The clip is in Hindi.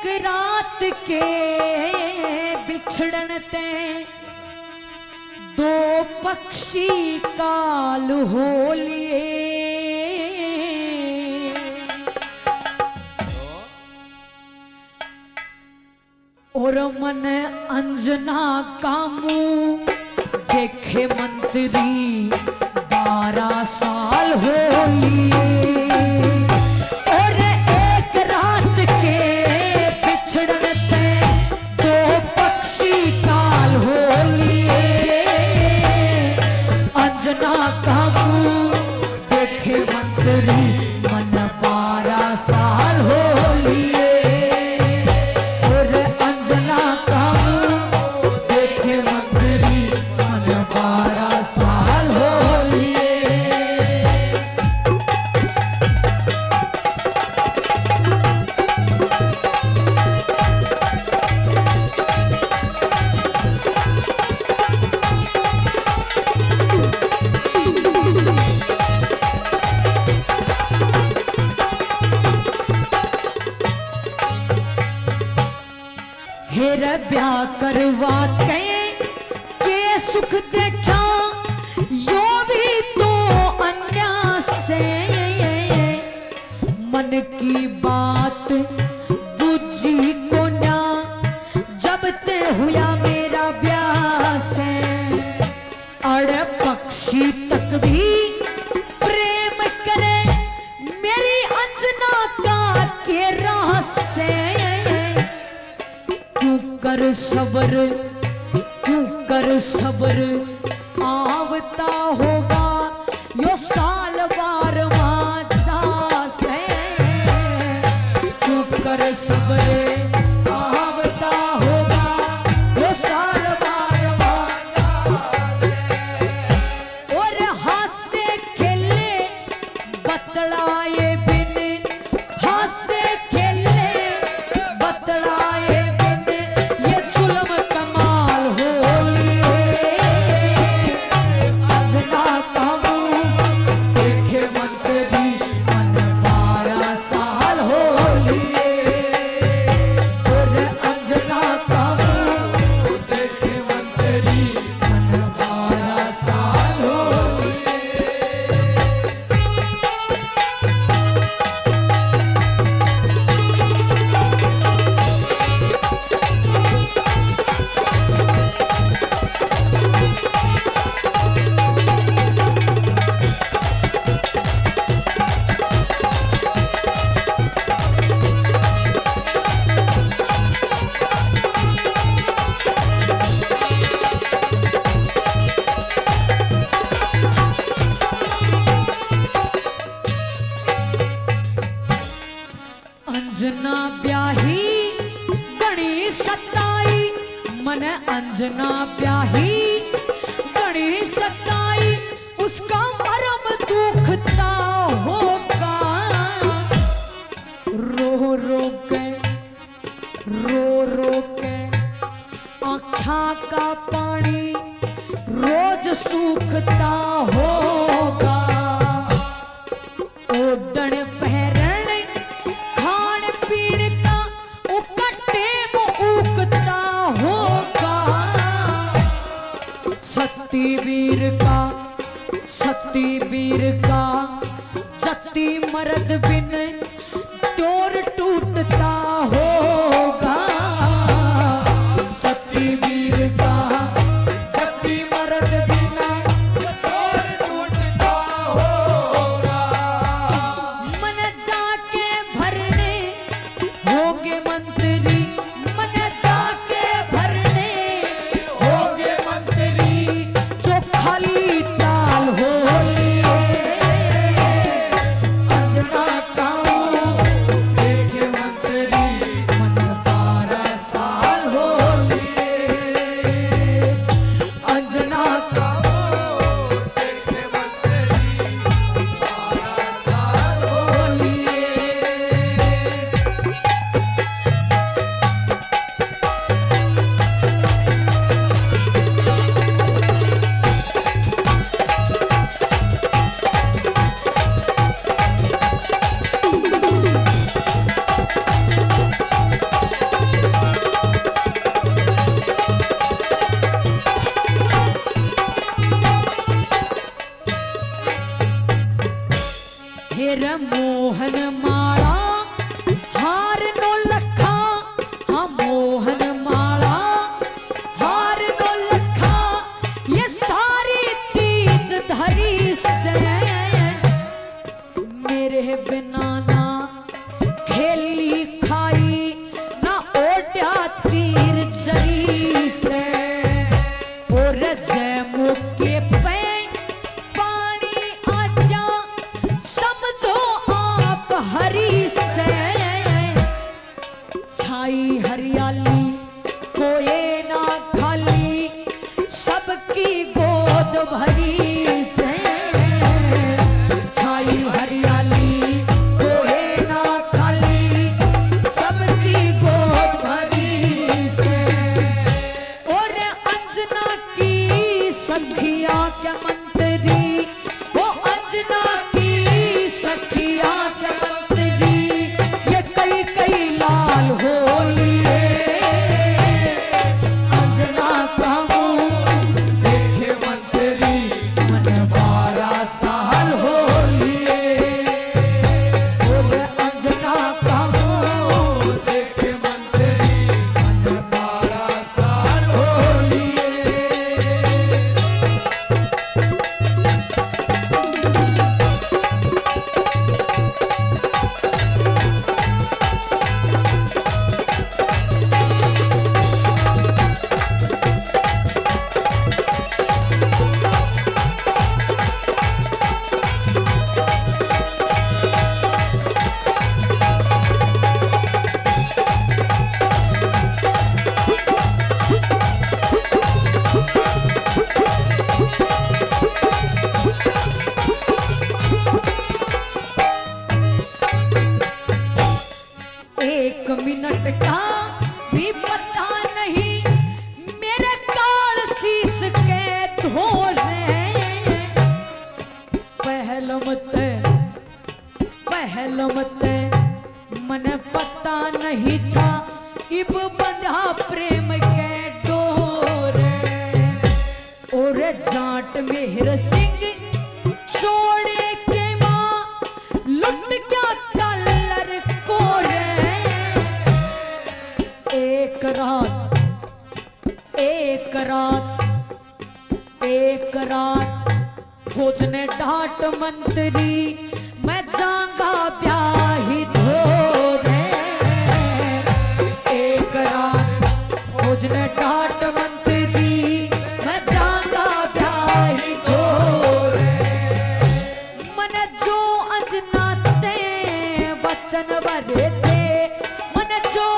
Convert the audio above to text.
एक रात के बिछड़न ते दो पक्षी काल हो लिए। और मन अंजना का मुंह देखे मंत्री 12 साल हो लिए। और एक रात के बिछड़न ते दो पक्षी काल हो लिए। अंजना का मुंह देखे मंत्री मन 12 साल हो लिए। हेर ब्याह करवा के सुख देखा यो भी तो अन्या से। मन की बात बुझी को ना जब ते हुआ मेरा ब्याह से। अड़ पक्षी तक भी प्रेम करे मेरी अंजना का के राह से। क्यों कर सबर आवता होगा यो साल बार माचा से। क्यों कर सबर आवता होगा यो साल बार माचा से। और हाथ से खेले बतलाए बिन, हाथ से खेले बतलाए अंजना ब्याही गणी सताई। मन अंजना ब्याही गणी सताई उसका मरम दुखता होगा। रो रो के आँखा का पानी रोज सूखता होगा। ओढ़न पहरण खान पीन का उकट्टे उकता होगा। सतीवीर का जती मर्द बिन डोर टूटता होगा। सतीवीर का जती मर्द बिना डोर टूटता होगा। मन जाके भरने होगे मंत्री, मन जाके भरने होगे मंत्री जो खाली ताल हो लिए। अंजना का भरी से छाई हरियाली कोई ना खाली सबकी गोद भरी से। और अंजना की सखिया क्या मंत्री, वो अंजना की सखिया क्या मंत्री, ये कई कई लाल हो लिए अंजना का मुंह देखे मंत्री मन 12 साल हो लिए। और अंजना का मुंह देखे मंत्री मन 12 साल हो लिए। एक मिनट का भी पता नहीं मेरे काल शीश के धोरे। पहल मत मन पता नहीं था इब बंधा प्रेम के डोरे। और जाट मेहर सिंह छोड़े के माँ लुट क्या कलर को रे। एक रात खोजने डाट मंत्री मैं जाऊंगा ब्याही धोरे। एक रात खोजने डाट मंत्री मैं जाऊंगा ब्याही धोरे। मन जो अंजना ते वचन भरे थे मन जो